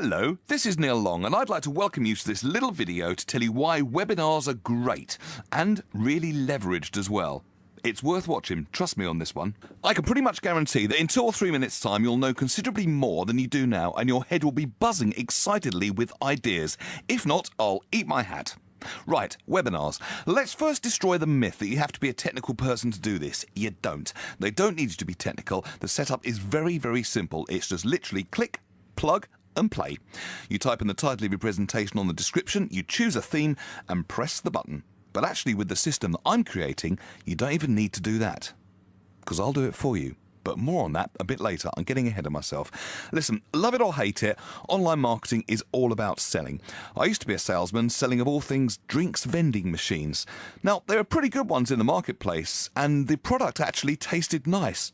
Hello, this is Neil Long, and I'd like to welcome you to this little video to tell you why webinars are great and really leveraged as well. It's worth watching, trust me on this one. I can pretty much guarantee that in 2 or 3 minutes' time you'll know considerably more than you do now, and your head will be buzzing excitedly with ideas. If not, I'll eat my hat. Right, webinars. Let's first destroy the myth that you have to be a technical person to do this. You don't. They don't need you to be technical. The setup is very, very simple. It's just literally click, plug, and play. You type in the title of your presentation on the description, you choose a theme, and press the button. But actually, with the system that I'm creating, you don't even need to do that, because I'll do it for you. But more on that a bit later. I'm getting ahead of myself. Listen, love it or hate it, online marketing is all about selling. I used to be a salesman, selling of all things drinks vending machines. Now, there are pretty good ones in the marketplace, and the product actually tasted nice.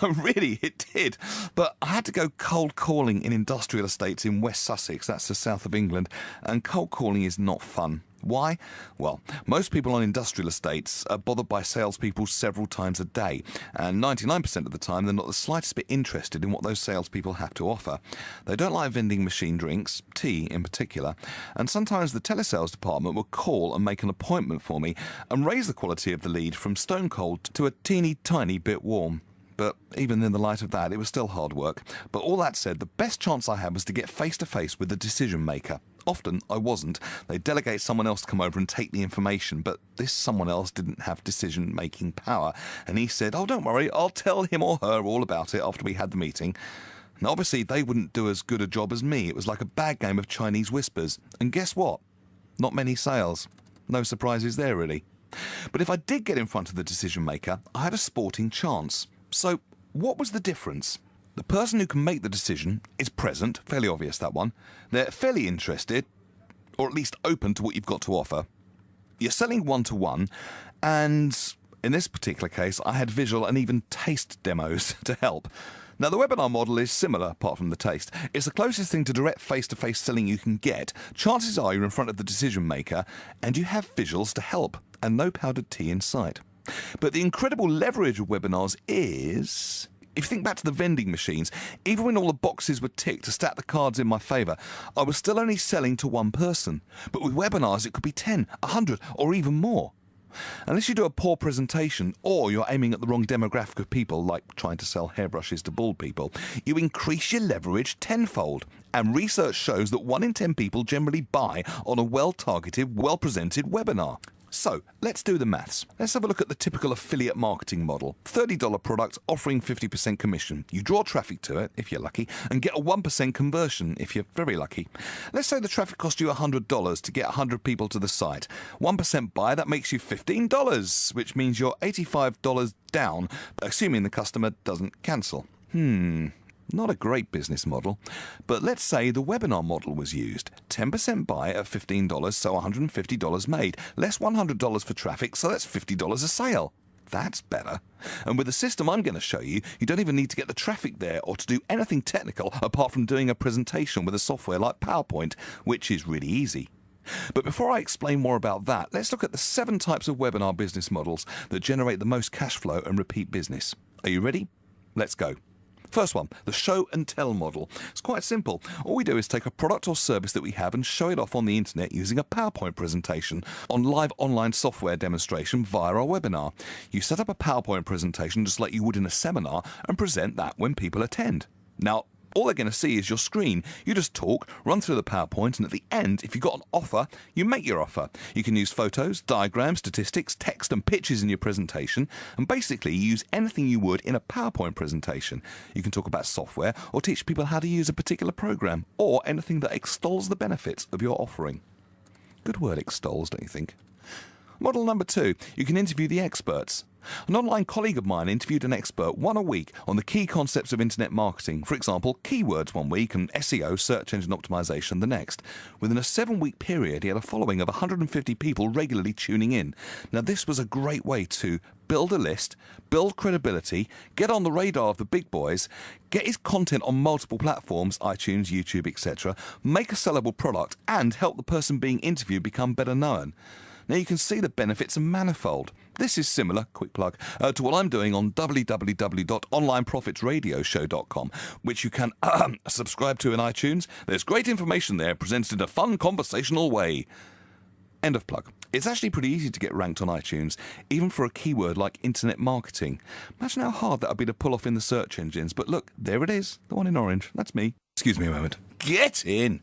No, really, it did. But I had to go cold calling in industrial estates in West Sussex, that's the south of England, and cold calling is not fun. Why? Well, most people on industrial estates are bothered by salespeople several times a day, and 99% of the time they're not the slightest bit interested in what those salespeople have to offer. They don't like vending machine drinks, tea in particular, and sometimes the telesales department will call and make an appointment for me and raise the quality of the lead from stone cold to a teeny tiny bit warm. But even in the light of that, it was still hard work. But all that said, the best chance I had was to get face-to-face with the decision maker. Often I wasn't. They'd delegate someone else to come over and take the information, but this someone else didn't have decision-making power. And he said, "Oh, don't worry, I'll tell him or her all about it after we had the meeting." Now, obviously, they wouldn't do as good a job as me. It was like a bad game of Chinese whispers. And guess what? Not many sales. No surprises there, really. But if I did get in front of the decision maker, I had a sporting chance. So, what was the difference? The person who can make the decision is present, fairly obvious that one. They're fairly interested, or at least open to what you've got to offer. You're selling one-to-one, and in this particular case, I had visual and even taste demos to help. Now, the webinar model is similar, apart from the taste. It's the closest thing to direct face-to-face selling you can get. Chances are you're in front of the decision maker, and you have visuals to help, and no powdered tea in sight. But the incredible leverage of webinars is, if you think back to the vending machines, even when all the boxes were ticked to stack the cards in my favour, I was still only selling to one person. But with webinars, it could be 10, 100, or even more. Unless you do a poor presentation, or you're aiming at the wrong demographic of people, like trying to sell hairbrushes to bald people, you increase your leverage tenfold. And research shows that 1 in 10 people generally buy on a well-targeted, well-presented webinar. So, let's do the maths. Let's have a look at the typical affiliate marketing model. $30 product offering 50% commission. You draw traffic to it, if you're lucky, and get a 1% conversion, if you're very lucky. Let's say the traffic cost you $100 to get 100 people to the site. 1% buy, that makes you $15, which means you're $85 down, assuming the customer doesn't cancel. Not a great business model, but let's say the webinar model was used. 10% buy at $15, so $150 made. Less $100 for traffic, so that's $50 a sale. That's better. And with the system I'm going to show you, you don't even need to get the traffic there or to do anything technical apart from doing a presentation with a software like PowerPoint, which is really easy. But before I explain more about that, let's look at the 7 types of webinar business models that generate the most cash flow and repeat business. Are you ready? Let's go. First one, the show and tell model. It's quite simple. All we do is take a product or service that we have and show it off on the internet using a PowerPoint presentation on live online software demonstration via our webinar. You set up a PowerPoint presentation just like you would in a seminar and present that when people attend. Now, all they're going to see is your screen. You just talk, run through the PowerPoint, and at the end, if you've got an offer, you make your offer. You can use photos, diagrams, statistics, text, and pictures in your presentation, and basically use anything you would in a PowerPoint presentation. You can talk about software or teach people how to use a particular program, or anything that extols the benefits of your offering. Good word, extols, don't you think? Model number 2, you can interview the experts. An online colleague of mine interviewed an expert 1 a week on the key concepts of internet marketing. For example, keywords 1 week and SEO, search engine optimization, the next. Within a 7-week period, he had a following of 150 people regularly tuning in. Now, this was a great way to build a list, build credibility, get on the radar of the big boys, get his content on multiple platforms, iTunes, YouTube, etc., make a sellable product, and help the person being interviewed become better known. Now you can see the benefits are manifold. This is similar, quick plug, to what I'm doing on www.onlineprofitsradioshow.com, which you can subscribe to in iTunes. There's great information there presented in a fun conversational way. End of plug. It's actually pretty easy to get ranked on iTunes, even for a keyword like internet marketing. Imagine how hard that would be to pull off in the search engines, but look, there it is, the one in orange. That's me. Excuse me a moment. Get in!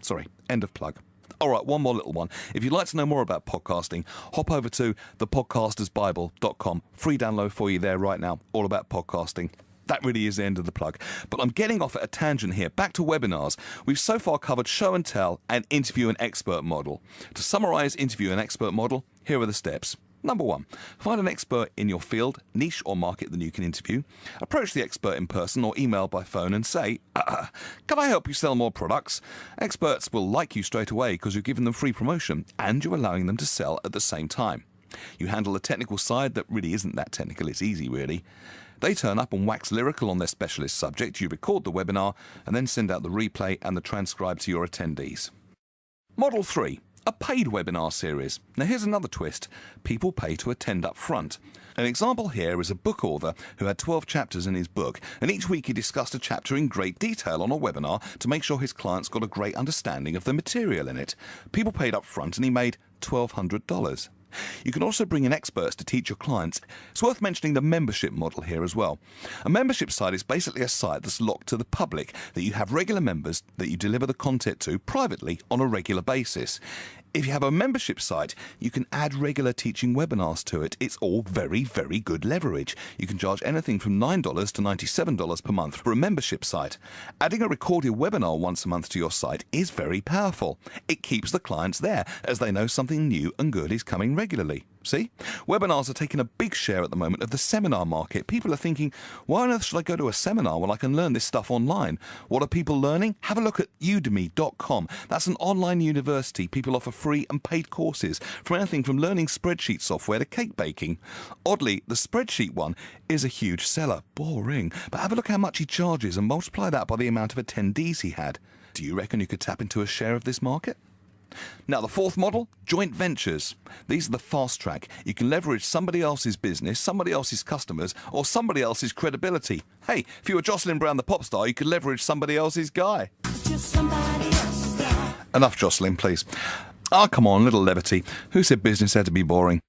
Sorry, end of plug. All right, one more little one. If you'd like to know more about podcasting, hop over to thepodcastersbible.com. Free download for you there right now, all about podcasting. That really is the end of the plug. But I'm getting off at a tangent here. Back to webinars. We've so far covered show and tell and interview and expert model. To summarize interview and expert model, here are the steps. Number 1, find an expert in your field, niche or market that you can interview. Approach the expert in person or email by phone and say, can I help you sell more products? Experts will like you straight away because you're giving them free promotion and you're allowing them to sell at the same time. You handle the technical side that really isn't that technical, it's easy really. They turn up and wax lyrical on their specialist subject, you record the webinar and then send out the replay and the transcribe to your attendees. Model 3. A paid webinar series. Now here's another twist. People pay to attend up front. An example here is a book author who had 12 chapters in his book, and each week he discussed a chapter in great detail on a webinar to make sure his clients got a great understanding of the material in it. People paid up front and he made $1,200. You can also bring in experts to teach your clients. It's worth mentioning the membership model here as well. A membership site is basically a site that's locked to the public, that you have regular members that you deliver the content to privately on a regular basis. If you have a membership site, you can add regular teaching webinars to it. It's all very, very good leverage. You can charge anything from $9 to $97 per month for a membership site. Adding a recorded webinar once a month to your site is very powerful. It keeps the clients there as they know something new and good is coming regularly. See? Webinars are taking a big share at the moment of the seminar market. People are thinking, why on earth should I go to a seminar when I can learn this stuff online? What are people learning? Have a look at udemy.com. That's an online university. People offer free and paid courses from anything from learning spreadsheet software to cake baking. Oddly, the spreadsheet one is a huge seller. Boring. But have a look how much he charges and multiply that by the amount of attendees he had. Do you reckon you could tap into a share of this market? Now the fourth model, joint ventures. These are the fast track. You can leverage somebody else's business, somebody else's customers, or somebody else's credibility. Hey, if you were Jocelyn Brown the pop star, you could leverage somebody else's guy. Just somebody else's guy. Enough Jocelyn, please. Ah, come on, little levity. Who said business had to be boring?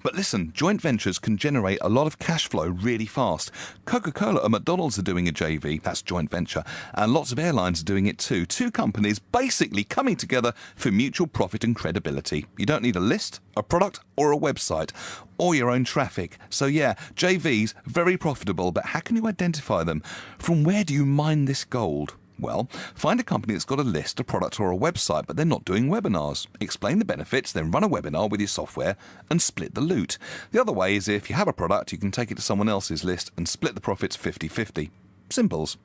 But listen, joint ventures can generate a lot of cash flow really fast. Coca-Cola and McDonald's are doing a JV, that's joint venture, and lots of airlines are doing it too. Two companies basically coming together for mutual profit and credibility. You don't need a list, a product, or a website, or your own traffic. So yeah, JVs, very profitable, but how can you identify them? From where do you mine this gold? Well, find a company that's got a list, a product or a website, but they're not doing webinars. Explain the benefits, then run a webinar with your software and split the loot. The other way is if you have a product, you can take it to someone else's list and split the profits 50-50. Simples.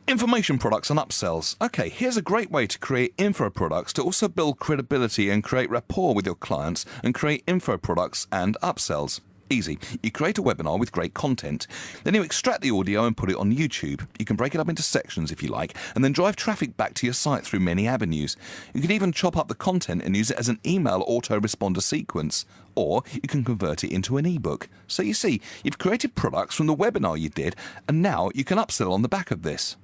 Information products and upsells. Okay, here's a great way to create info products to also build credibility and create rapport with your clients and create info products and upsells. Easy. You create a webinar with great content. Then you extract the audio and put it on YouTube. You can break it up into sections if you like, and then drive traffic back to your site through many avenues. You can even chop up the content and use it as an email autoresponder sequence. Or you can convert it into an ebook. So you see, you've created products from the webinar you did, and now you can upsell on the back of this.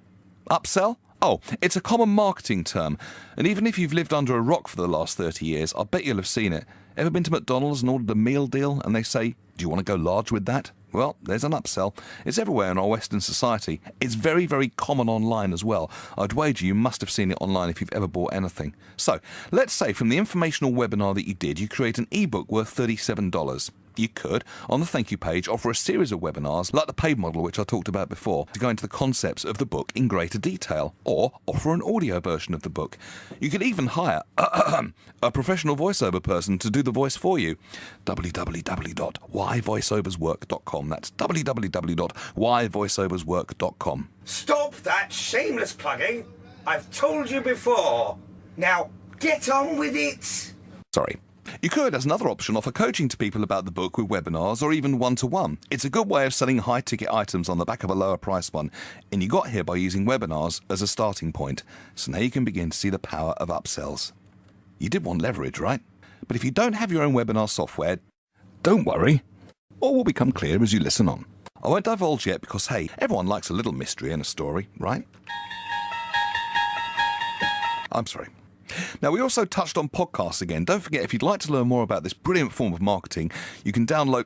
Upsell? Oh, it's a common marketing term, and even if you've lived under a rock for the last 30 years, I bet you'll have seen it. Ever been to McDonald's and ordered a meal deal and they say, do you want to go large with that? Well, there's an upsell. It's everywhere in our Western society. It's very, very common online as well. I'd wager you must have seen it online if you've ever bought anything. So, let's say from the informational webinar that you did, you create an ebook worth $37. You could, on the thank you page, offer a series of webinars, like the paid model which I talked about before, to go into the concepts of the book in greater detail, or offer an audio version of the book. You could even hire a professional voiceover person to do the voice for you. www.whyvoiceoverswork.com. That's www.whyvoiceoverswork.com. Stop that shameless plugging! I've told you before. Now, get on with it! Sorry. You could, as another option, offer coaching to people about the book with webinars or even one-to-one. It's a good way of selling high-ticket items on the back of a lower-priced one, and you got here by using webinars as a starting point. So now you can begin to see the power of upsells. You did want leverage, right? But if you don't have your own webinar software, don't worry. All will become clear as you listen on. I won't divulge yet because, hey, everyone likes a little mystery in a story, right? I'm sorry. Now, we also touched on podcasts again. Don't forget, if you'd like to learn more about this brilliant form of marketing, you can download...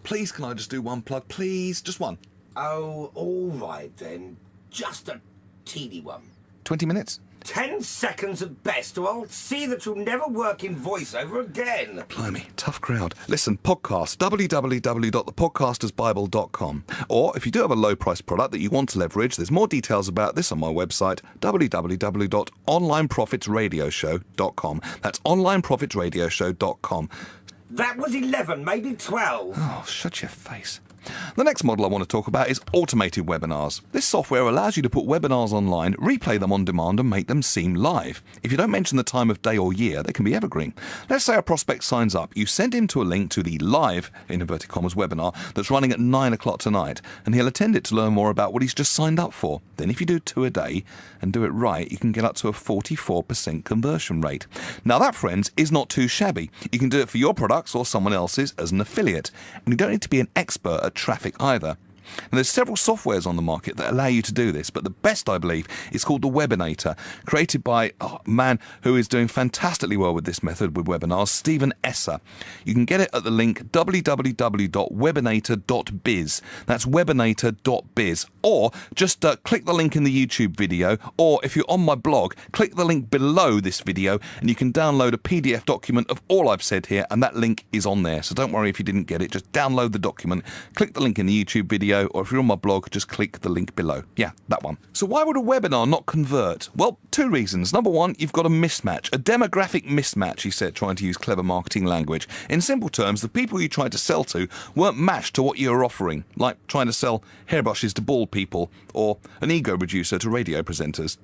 Please, can I just do one plug? Please, just one. Oh, all right then. Just a teeny one. 20 minutes? 10 seconds at best, or I'll see that you'll never work in voiceover again. Blimey, tough crowd. Listen, podcast, www.thepodcastersbible.com. Or if you do have a low-price product that you want to leverage, there's more details about this on my website, www.onlineprofitsradioshow.com. That's onlineprofitsradioshow.com. That was 11, maybe 12. Oh, shut your face. The next model I want to talk about is automated webinars. This software allows you to put webinars online, replay them on demand and make them seem live. If you don't mention the time of day or year, they can be evergreen. Let's say a prospect signs up. You send him to a link to the live, in inverted commas, webinar that's running at 9 o'clock tonight, and he'll attend it to learn more about what he's just signed up for. Then if you do 2 a day and do it right, you can get up to a 44% conversion rate. Now that, friends, is not too shabby. You can do it for your products or someone else's as an affiliate, and you don't need to be an expert at traffic either. And there's several softwares on the market that allow you to do this, but the best, I believe, is called the Webinator, created by a man who is doing fantastically well with this method with webinars, Stephen Esser. You can get it at the link www.webinator.biz. That's webinator.biz. Or just click the link in the YouTube video, or if you're on my blog, click the link below this video and you can download a PDF document of all I've said here, and that link is on there. So don't worry if you didn't get it, just download the document, click the link in the YouTube video, or if you're on my blog, just click the link below. Yeah, that one. So why would a webinar not convert? Well, 2 reasons. Number one, you've got a mismatch, a demographic mismatch, he said, trying to use clever marketing language. In simple terms, the people you tried to sell to weren't matched to what you were offering, like trying to sell hairbrushes to bald people or an ego reducer to radio presenters.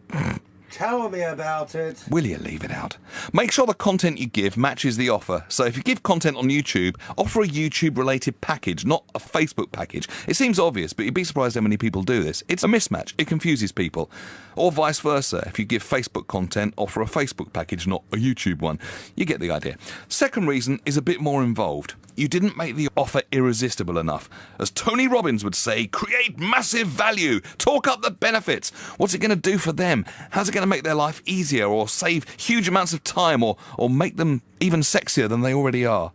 Tell me about it. Will you leave it out? Make sure the content you give matches the offer. So if you give content on YouTube, offer a YouTube-related package, not a Facebook package. It seems obvious, but you'd be surprised how many people do this. It's a mismatch. It confuses people. Or vice versa. If you give Facebook content, offer a Facebook package, not a YouTube one. You get the idea. Second reason is a bit more involved. You didn't make the offer irresistible enough. As Tony Robbins would say, create massive value. Talk up the benefits. What's it going to do for them? How's it going to make their life easier or save huge amounts of time or make them even sexier than they already are?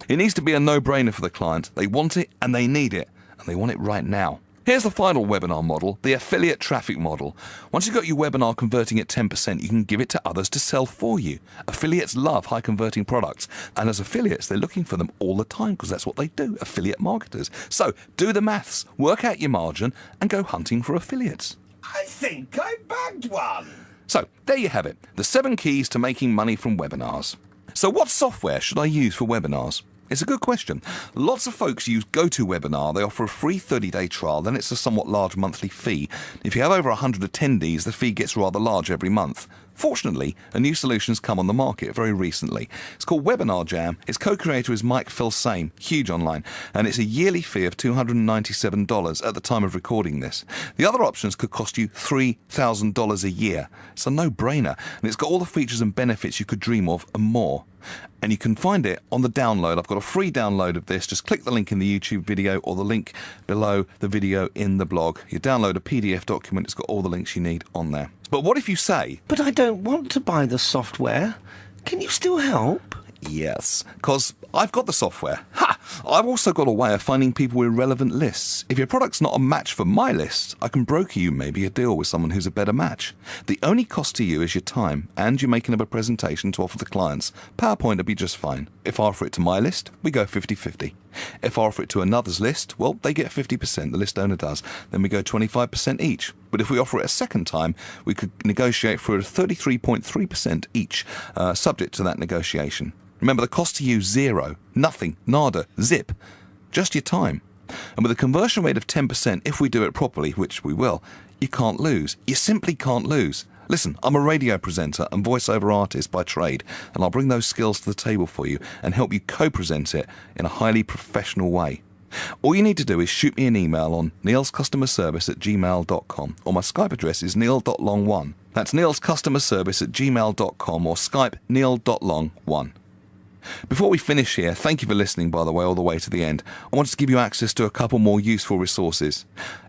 It needs to be a no-brainer for the client. They want it and they need it. And they want it right now. Here's the final webinar model, the affiliate traffic model. Once you've got your webinar converting at 10%, you can give it to others to sell for you. Affiliates love high-converting products, and as affiliates, they're looking for them all the time because that's what they do, affiliate marketers. So do the maths, work out your margin, and go hunting for affiliates. I think I bagged one. So there you have it, the 7 keys to making money from webinars. So what software should I use for webinars? It's a good question. Lots of folks use GoToWebinar. They offer a free 30-day trial, then it's a somewhat large monthly fee. If you have over 100 attendees, the fee gets rather large every month. Fortunately, a new solution's come on the market very recently. It's called Webinar Jam. Its co-creator is Mike Filsaime, huge online, and it's a yearly fee of $297 at the time of recording this. The other options could cost you $3,000 a year. It's a no-brainer, and it's got all the features and benefits you could dream of and more. And you can find it on the download. I've got a free download of this. Just click the link in the YouTube video or the link below the video in the blog. You download a PDF document. It's got all the links you need on there. But what if you say, "But I don't want to buy the software. Can you still help?" yes, because I've got the software. Ha! I've also got a way of finding people with relevant lists. If your product's not a match for my list, I can broker you maybe a deal with someone who's a better match. The only cost to you is your time and you're making up a presentation to offer the clients. PowerPoint would be just fine. If I offer it to my list, we go 50-50. If I offer it to another's list, well, they get 50%, the list owner does. Then we go 25% each. But if we offer it a second time, we could negotiate for a 33.3% each, subject to that negotiation. Remember, the cost to you, zero. Nothing. Nada. Zip. Just your time. And with a conversion rate of 10%, if we do it properly, which we will, you can't lose. You simply can't lose. Listen, I'm a radio presenter and voiceover artist by trade, and I'll bring those skills to the table for you and help you co-present it in a highly professional way. All you need to do is shoot me an email on neilscustomerservice@gmail.com, or my Skype address is neil.long1. That's neilscustomerservice@gmail.com or Skype neil.long1. Before we finish here, thank you for listening, by the way, all the way to the end. I wanted to give you access to a couple more useful resources.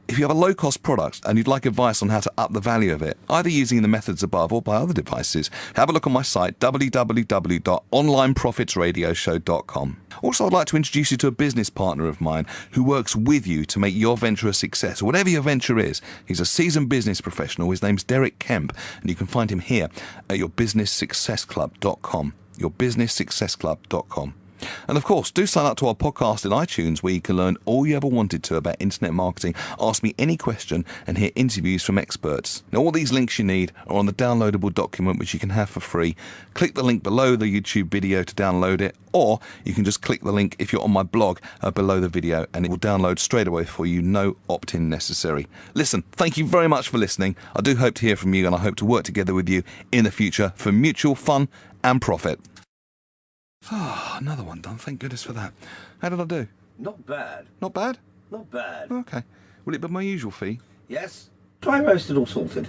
If you have a low-cost product and you'd like advice on how to up the value of it, either using the methods above or by other devices, have a look on my site, www.onlineprofitsradioshow.com. Also, I'd like to introduce you to a business partner of mine who works with you to make your venture a success, whatever your venture is. He's a seasoned business professional. His name's Derek Kemp, and you can find him here at yourbusinesssuccessclub.com. yourbusinesssuccessclub.com. And of course, do sign up to our podcast in iTunes, where you can learn all you ever wanted to about internet marketing, ask me any question, and hear interviews from experts. Now, all these links you need are on the downloadable document, which you can have for free. Click the link below the YouTube video to download it, or you can just click the link if you're on my blog below the video, and it will download straight away for you. No opt-in necessary. Listen, thank you very much for listening. I do hope to hear from you, and I hope to work together with you in the future for mutual fun and profit. Ah, another one done. Thank goodness for that. How did I do? Not bad. Not bad? Not bad. Okay. Will it be my usual fee? Yes? Dry roasted or salted?